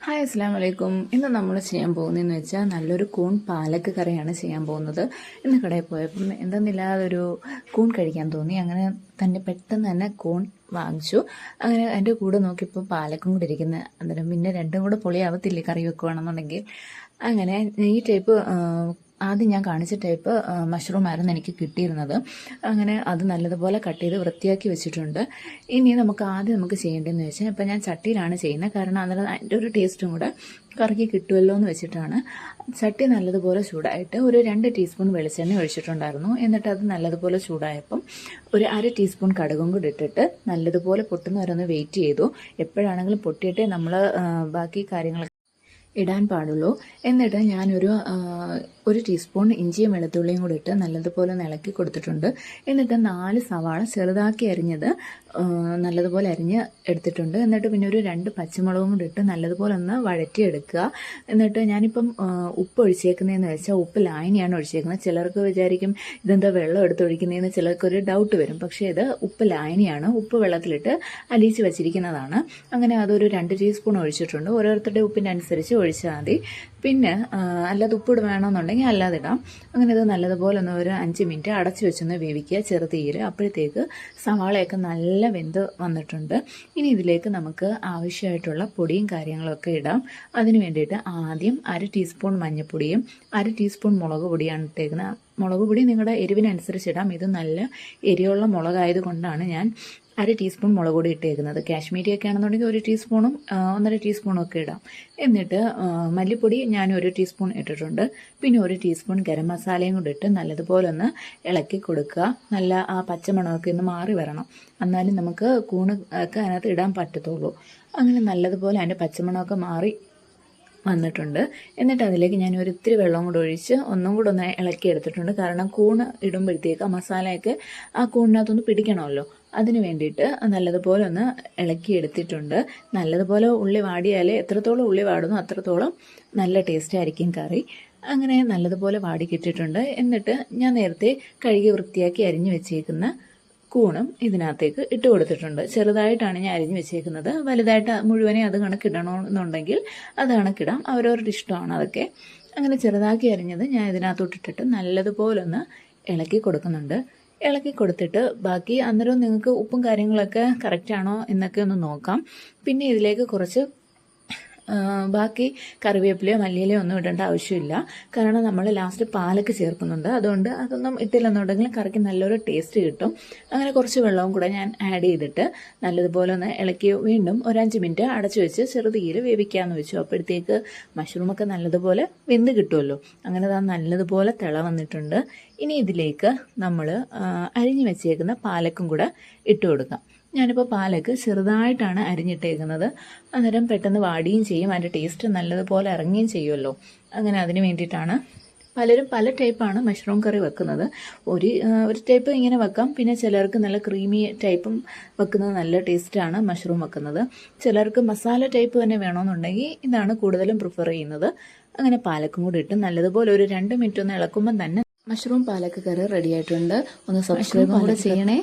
Hi അസ്സാം വലൈക്കും. ഇന്ന് നമ്മൾ ചെയ്യാൻ പോകുന്നതെന്ന് വെച്ചാൽ നല്ലൊരു കൂൺ പാലക്ക് കറിയാണ് ചെയ്യാൻ പോകുന്നത്. ഇന്ന് കടയിൽ പോയപ്പം എന്തെന്നില്ലാതെ ഒരു കൂൺ കഴിക്കാൻ തോന്നി. അങ്ങനെ പെട്ടെന്ന് തന്നെ കൂൺ വാങ്ങിച്ചു. അങ്ങനെ എൻ്റെ കൂടെ നോക്കിയപ്പോൾ പാലക്കും കൂടെ ഇരിക്കുന്നത്. അന്നേരം പിന്നെ രണ്ടും കൂടെ പൊളിയാവത്തില്ലേ കറി വെക്കുകയാണെന്നുണ്ടെങ്കിൽ. അങ്ങനെ ഈ ടൈപ്പ് ആദ്യം ഞാൻ കാണിച്ച ടൈപ്പ് മഷ്റൂം ആയിരുന്നു എനിക്ക് കിട്ടിയിരുന്നത്. അങ്ങനെ അത് നല്ലതുപോലെ കട്ട് ചെയ്ത് വൃത്തിയാക്കി വെച്ചിട്ടുണ്ട്. ഇനി നമുക്ക് ചെയ്യേണ്ടതെന്ന് വെച്ചാൽ ഇപ്പം ഞാൻ ചട്ടിയിലാണ് ചെയ്യുന്നത്. കാരണം അന്നേരം അതിൻ്റെ ഒരു ടേസ്റ്റും കൂടെ കറിക്ക് കിട്ടുമല്ലോ എന്ന് വെച്ചിട്ടാണ്. ചട്ടി നല്ലതുപോലെ ചൂടായിട്ട് ഒരു 2 ടീസ്പൂൺ വെളിച്ചെണ്ണ ഒഴിച്ചിട്ടുണ്ടായിരുന്നു. എന്നിട്ട് അത് നല്ലതുപോലെ ചൂടായപ്പം ഒരു 1/2 ടീസ്പൂൺ കടുകും കൂടി ഇട്ടിട്ട് നല്ലതുപോലെ പൊട്ടുന്നവരൊന്ന് വെയിറ്റ് ചെയ്തു. എപ്പോഴാണെങ്കിലും പൊട്ടിയിട്ടേ നമ്മൾ ബാക്കി കാര്യങ്ങൾ ഇടാൻ പാടുള്ളൂ. എന്നിട്ട് ഞാനൊരു 1 ടീസ്പൂൺ ഇഞ്ചിയും വെളുത്തുള്ളിയും കൂടി ഇട്ട് നല്ലതുപോലെ ഒന്ന് ഇളക്കി കൊടുത്തിട്ടുണ്ട്. എന്നിട്ട് 4 സവാള ചെറുതാക്കി അരിഞ്ഞത് നല്ലതുപോലെ അരിഞ്ഞ് എടുത്തിട്ടുണ്ട്. എന്നിട്ട് പിന്നെ ഒരു 2 പച്ചമുളകും കൂടി ഇട്ട് നല്ലതുപോലെ ഒന്ന് വഴറ്റിയെടുക്കുക. എന്നിട്ട് ഞാനിപ്പം ഉപ്പ് ഒഴിച്ചേക്കുന്നതെന്ന് വെച്ചാൽ ഉപ്പ് ലായനിയാണ് ഒഴിച്ചേക്കുന്നത്. ചിലർക്ക് വിചാരിക്കും ഇതെന്താ വെള്ളം എടുത്തൊഴിക്കുന്നതെന്ന് ചിലർക്കൊരു ഡൗട്ട് വരും. പക്ഷേ ഇത് ഉപ്പ് ലായനിയാണ്. ഉപ്പ് വെള്ളത്തിലിട്ട് അലിയിച്ച് വെച്ചിരിക്കുന്നതാണ്. അങ്ങനെ അതൊരു 2 ടീസ്പൂൺ ഒഴിച്ചിട്ടുണ്ട്. ഓരോരുത്തരുടെ ഉപ്പിൻ്റെ അനുസരിച്ച് ഒഴിച്ചാൽ മതി. പിന്നെ അല്ലാതെ ഉപ്പിട് വേണമെന്നുണ്ടെങ്കിൽ അല്ലാതെ ഇടാം. അങ്ങനെ ഇത് നല്ലതുപോലെ ഒന്ന് ഒരു 5 മിനിറ്റ് അടച്ചു വെച്ചൊന്ന് വേവിക്കുക ചെറുതീയിൽ. അപ്പോഴത്തേക്ക് സവാളയൊക്കെ നല്ല വെന്ത് വന്നിട്ടുണ്ട്. ഇനി ഇതിലേക്ക് നമുക്ക് ആവശ്യമായിട്ടുള്ള പൊടിയും കാര്യങ്ങളൊക്കെ ഇടാം. അതിന് വേണ്ടിയിട്ട് ആദ്യം 1/2 ടീസ്പൂൺ മഞ്ഞൾപ്പൊടിയും 1/2 ടീസ്പൂൺ മുളക് പൊടിയാണ് ഇട്ടേക്കുന്നത്. മുളക് പൊടി നിങ്ങളുടെ എരിവിനനുസരിച്ച് ഇടാം. ഇത് നല്ല എരിയുള്ള മുളകായത് കൊണ്ടാണ് ഞാൻ 1/2 ടീസ്പൂൺ മുളക് പൊടി ഇട്ടേക്കുന്നത്. കാശ്മീരിയൊക്കെ ആണെന്നുണ്ടെങ്കിൽ 1 ടീസ്പൂണും 1.5 ടീസ്പൂണും ഒക്കെ ഇടാം. എന്നിട്ട് മല്ലിപ്പൊടി ഞാൻ 1 ടീസ്പൂൺ ഇട്ടിട്ടുണ്ട്. പിന്നെ 1 ടീസ്പൂൺ ഗരം മസാലയും കൂടി ഇട്ട് നല്ലതുപോലെ ഒന്ന് ഇളക്കി കൊടുക്കുക. നല്ല ആ പച്ചമണമൊക്കെ ഒന്ന് മാറി വരണം. എന്നാലും നമുക്ക് കൂണ് ഒക്കെ അതിനകത്ത് ഇടാൻ പറ്റത്തുള്ളൂ. അങ്ങനെ നല്ലതുപോലെ അതിൻ്റെ പച്ചമണമൊക്കെ മാറി വന്നിട്ടുണ്ട്. എന്നിട്ട് അതിലേക്ക് ഞാൻ ഒരിത്തിരി വെള്ളം കൂടെ ഒഴിച്ച് ഒന്നും കൂടെ ഒന്ന് ഇളക്കി എടുത്തിട്ടുണ്ട്. കാരണം കൂണ് ഇടുമ്പോഴത്തേക്ക് ആ മസാലയൊക്കെ ആ കൂണിനകത്തൊന്ന് പിടിക്കണമല്ലോ. അതിന് വേണ്ടിയിട്ട് നല്ലതുപോലെ ഒന്ന് ഇളക്കി എടുത്തിട്ടുണ്ട്. നല്ലതുപോലെ ഉള്ളി വാടിയാലേ എത്രത്തോളം ഉള്ളി വാടുന്നു അത്രത്തോളം നല്ല ടേസ്റ്റ് ആയിരിക്കും കറി. അങ്ങനെ നല്ലതുപോലെ വാടിക്കിട്ടിട്ടുണ്ട്. എന്നിട്ട് ഞാൻ നേരത്തെ കഴുകി വൃത്തിയാക്കി അരിഞ്ഞു വെച്ചേക്കുന്ന കൂണും ഇതിനകത്തേക്ക് ഇട്ട് കൊടുത്തിട്ടുണ്ട്. ചെറുതായിട്ടാണ് ഞാൻ അരിഞ്ഞു വെച്ചേക്കുന്നത്. വലുതായിട്ട് മുഴുവനെ അത് കണക്കിടണമെന്നുണ്ടെങ്കിൽ അത് കണക്കിടാം. അവരവരുടെ ഇഷ്ടമാണ് അതൊക്കെ. അങ്ങനെ ചെറുതാക്കി അരിഞ്ഞത് ഞാൻ ഇതിനകത്തോട്ടിട്ടിട്ട് നല്ലതുപോലെ ഒന്ന് ഇളക്കി കൊടുക്കുന്നുണ്ട്. ഇളക്കി കൊടുത്തിട്ട് ബാക്കി അന്നേരം നിങ്ങൾക്ക് ഉപ്പും കാര്യങ്ങളൊക്കെ കറക്റ്റാണോ എന്നൊക്കെ ഒന്ന് നോക്കാം. പിന്നെ ഇതിലേക്ക് കുറച്ച് ബാക്കി കറിവേപ്പിലയോ മല്ലിയിലയോ ഒന്നും ഇടേണ്ട ആവശ്യമില്ല. കാരണം നമ്മൾ ലാസ്റ്റ് പാലൊക്കെ ചേർക്കുന്നുണ്ട്. അതുകൊണ്ട് അതൊന്നും ഇട്ടില്ലെന്നുണ്ടെങ്കിൽ കറിക്ക് നല്ലൊരു ടേസ്റ്റ് കിട്ടും. അങ്ങനെ കുറച്ച് വെള്ളവും കൂടെ ഞാൻ ആഡ് ചെയ്തിട്ട് നല്ലതുപോലെ ഒന്ന് ഇളക്കി വീണ്ടും ഒരു 5 മിനിറ്റ് അടച്ചു വെച്ച് ചെറുതീയിൽ വേവിക്കാമെന്ന് വെച്ചു. അപ്പോഴത്തേക്ക് മഷ്റൂമൊക്കെ നല്ലതുപോലെ വെന്ത് കിട്ടുമല്ലോ. അങ്ങനെ അത് നല്ലതുപോലെ തിള വന്നിട്ടുണ്ട്. ഇനി ഇതിലേക്ക് നമ്മൾ അരിഞ്ഞു വെച്ചേക്കുന്ന പാലക്കും കൂടെ ഇട്ട് കൊടുക്കാം. ഞാനിപ്പോൾ പാലക്ക് ചെറുതായിട്ടാണ് അരിഞ്ഞിട്ടേക്കുന്നത്. അന്നേരം പെട്ടെന്ന് വാടുകയും ചെയ്യും. അതിൻ്റെ ടേസ്റ്റ് നല്ലതുപോലെ ഇറങ്ങുകയും ചെയ്യുമല്ലോ. അങ്ങനെ അതിന് വേണ്ടിയിട്ടാണ്. പലരും പല ടൈപ്പാണ് മഷ്റൂം കറി വെക്കുന്നത്. ഒരു ടൈപ്പ് ഇങ്ങനെ വെക്കാം. പിന്നെ ചിലർക്ക് നല്ല ക്രീമി ടൈപ്പും വെക്കുന്നത് നല്ല ടേസ്റ്റാണ് മഷ്റൂം വെക്കുന്നത്. ചിലർക്ക് മസാല ടൈപ്പ് തന്നെ വേണമെന്നുണ്ടെങ്കിൽ ഇതാണ് കൂടുതലും പ്രിഫർ ചെയ്യുന്നത്. അങ്ങനെ പാലക്കും കൂടി ഇട്ട് നല്ലതുപോലെ ഒരു 2 മിനിറ്റ് ഒന്ന് ഇളക്കുമ്പം തന്നെ മഷ്റൂം പാലക്ക് കറി റെഡി ആയിട്ടുണ്ട്. ഒന്ന് സബ്സ്ക്രൈബ് കൂടെ ചെയ്യണേ.